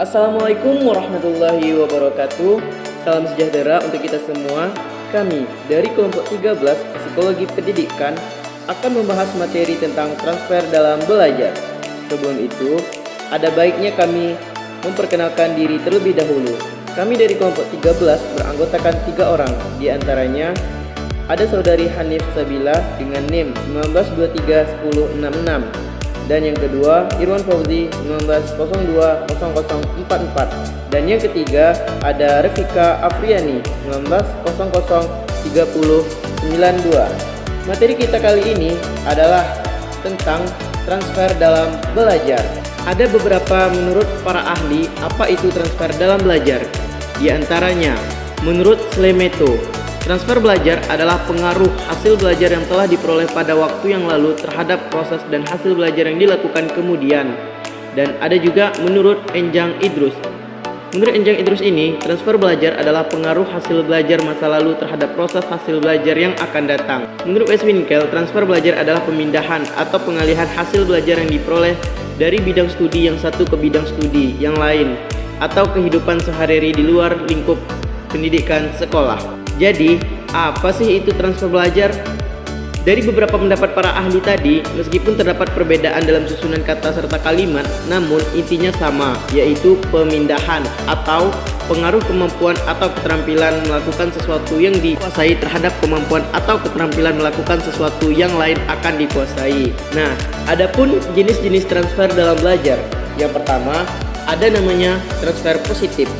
Assalamualaikum warahmatullahi wabarakatuh. Salam sejahtera untuk kita semua. Kami dari kelompok 13 Psikologi Pendidikan akan membahas materi tentang transfer dalam belajar. Sebelum itu, ada baiknya kami memperkenalkan diri terlebih dahulu. Kami dari kelompok 13 beranggotakan 3 orang. Di antaranya ada saudari Hanif Sabila dengan NIM 19231066. Dan yang kedua, Irwan Fauzi 19020044. Dan yang ketiga, ada Revika Afriani 19003092. Materi kita kali ini adalah tentang transfer dalam belajar. Ada beberapa menurut para ahli apa itu transfer dalam belajar. Di antaranya, menurut Slemeto, transfer belajar adalah pengaruh hasil belajar yang telah diperoleh pada waktu yang lalu terhadap proses dan hasil belajar yang dilakukan kemudian. Dan ada juga menurut Enjang Idrus. Menurut Enjang Idrus ini, transfer belajar adalah pengaruh hasil belajar masa lalu terhadap proses hasil belajar yang akan datang. Menurut Westwinkel, transfer belajar adalah pemindahan atau pengalihan hasil belajar yang diperoleh dari bidang studi yang satu ke bidang studi yang lain atau kehidupan sehari-hari di luar lingkup pendidikan sekolah. Jadi, apa sih itu transfer belajar? Dari beberapa pendapat para ahli tadi, meskipun terdapat perbedaan dalam susunan kata serta kalimat, namun intinya sama, yaitu pemindahan atau pengaruh kemampuan atau keterampilan melakukan sesuatu yang dikuasai terhadap kemampuan atau keterampilan melakukan sesuatu yang lain akan dikuasai. Nah, adapun jenis-jenis transfer dalam belajar. Yang pertama, ada namanya transfer positif.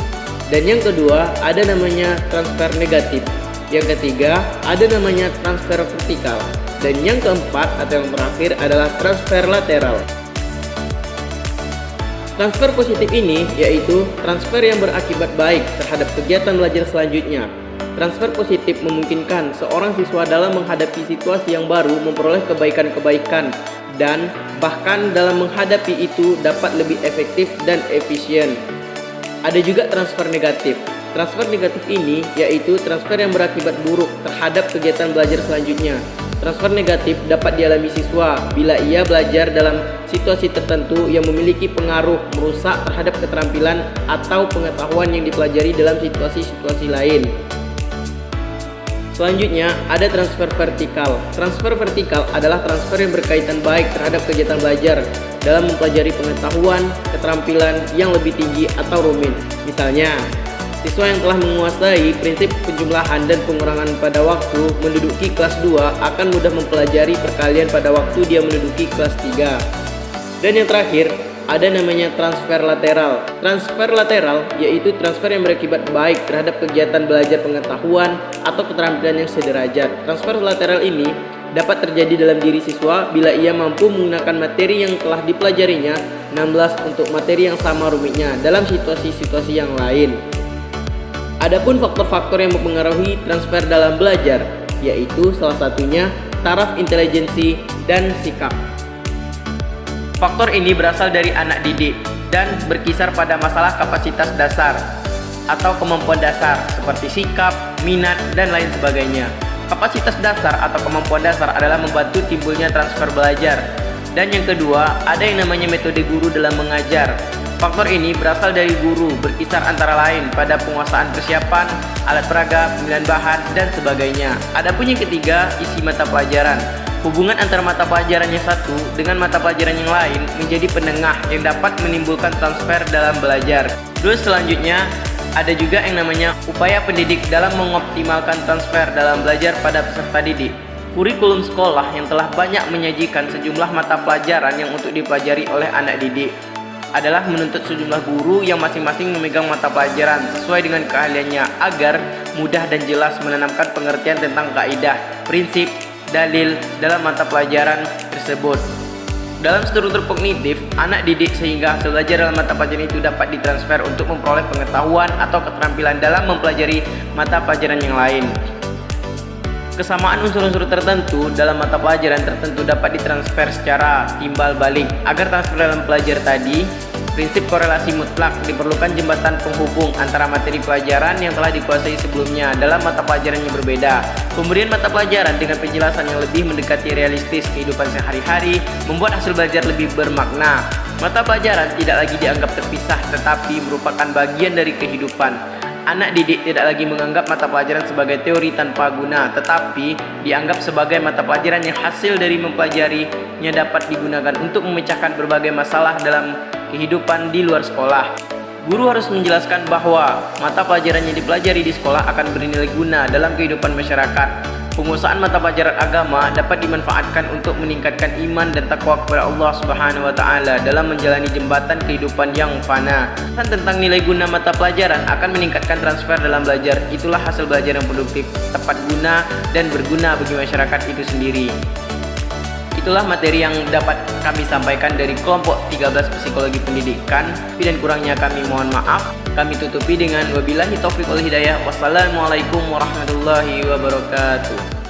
Dan yang kedua, ada namanya transfer negatif. Yang ketiga, ada namanya transfer vertikal. Dan yang keempat atau yang terakhir adalah transfer lateral. Transfer positif ini yaitu transfer yang berakibat baik terhadap kegiatan belajar selanjutnya. Transfer positif memungkinkan seorang siswa dalam menghadapi situasi yang baru memperoleh kebaikan-kebaikan dan bahkan dalam menghadapi itu dapat lebih efektif dan efisien. Ada juga transfer negatif. Transfer negatif ini yaitu transfer yang berakibat buruk terhadap kegiatan belajar selanjutnya. Transfer negatif dapat dialami siswa bila ia belajar dalam situasi tertentu yang memiliki pengaruh merusak terhadap keterampilan atau pengetahuan yang dipelajari dalam situasi-situasi lain. Selanjutnya ada transfer vertikal. Transfer vertikal adalah transfer yang berkaitan baik terhadap kegiatan belajar dalam mempelajari pengetahuan, keterampilan yang lebih tinggi atau rumit. Misalnya, siswa yang telah menguasai prinsip penjumlahan dan pengurangan pada waktu menduduki kelas 2 akan mudah mempelajari perkalian pada waktu dia menduduki kelas 3. Dan yang terakhir, ada namanya transfer lateral. Transfer lateral yaitu transfer yang berakibat baik terhadap kegiatan belajar pengetahuan atau keterampilan yang sederajat. Transfer lateral ini dapat terjadi dalam diri siswa bila ia mampu menggunakan materi yang telah dipelajarinya 16 untuk materi yang sama rumitnya dalam situasi-situasi yang lain. Adapun faktor-faktor yang mempengaruhi transfer dalam belajar, yaitu salah satunya taraf intelijensi dan sikap. Faktor ini berasal dari anak didik dan berkisar pada masalah kapasitas dasar atau kemampuan dasar seperti sikap, minat, dan lain sebagainya. Kapasitas dasar atau kemampuan dasar adalah membantu timbulnya transfer belajar. Dan yang kedua, ada yang namanya metode guru dalam mengajar. Faktor ini berasal dari guru, berkisar antara lain pada penguasaan persiapan, alat peraga, pemilihan bahan, dan sebagainya. Adapun yang ketiga, isi mata pelajaran. Hubungan antara mata pelajaran yang satu dengan mata pelajaran yang lain menjadi penengah yang dapat menimbulkan transfer dalam belajar. Terus selanjutnya, ada juga yang namanya upaya pendidik dalam mengoptimalkan transfer dalam belajar pada peserta didik. Kurikulum sekolah yang telah banyak menyajikan sejumlah mata pelajaran yang untuk dipelajari oleh anak didik adalah menuntut sejumlah guru yang masing-masing memegang mata pelajaran sesuai dengan keahliannya agar mudah dan jelas menanamkan pengertian tentang kaidah, prinsip, dalil dalam mata pelajaran tersebut. Dalam struktur kognitif anak didik sehingga hasil belajar dalam mata pelajaran itu dapat ditransfer untuk memperoleh pengetahuan atau keterampilan dalam mempelajari mata pelajaran yang lain. Kesamaan unsur-unsur tertentu dalam mata pelajaran tertentu dapat ditransfer secara timbal balik. Agar transfer dalam belajar tadi Prinsip korelasi mutlak, diperlukan jembatan penghubung antara materi pelajaran yang telah dikuasai sebelumnya dalam mata pelajaran yang berbeda. Pemberian mata pelajaran dengan penjelasan yang lebih mendekati realistis kehidupan sehari-hari membuat hasil belajar lebih bermakna. Mata pelajaran tidak lagi dianggap terpisah tetapi merupakan bagian dari kehidupan. Anak didik tidak lagi menganggap mata pelajaran sebagai teori tanpa guna, tetapi dianggap sebagai mata pelajaran yang hasil dari mempelajarinya dapat digunakan untuk memecahkan berbagai masalah dalam kehidupan di luar sekolah. Guru harus menjelaskan bahwa mata pelajaran yang dipelajari di sekolah akan bernilai guna dalam kehidupan masyarakat. Penguasaan mata pelajaran agama dapat dimanfaatkan untuk meningkatkan iman dan takwa kepada Allah Subhanahu wa taala dalam menjalani jembatan kehidupan yang fana. Dan tentang nilai guna mata pelajaran akan meningkatkan transfer dalam belajar. Itulah hasil belajar yang produktif, tepat guna dan berguna bagi masyarakat itu sendiri. Itulah materi yang dapat kami sampaikan dari kelompok 13 Psikologi Pendidikan. Lebih dan kurangnya kami mohon maaf. Kami tutupi dengan wabillahi taufiq wal hidayah. Wassalamualaikum warahmatullahi wabarakatuh.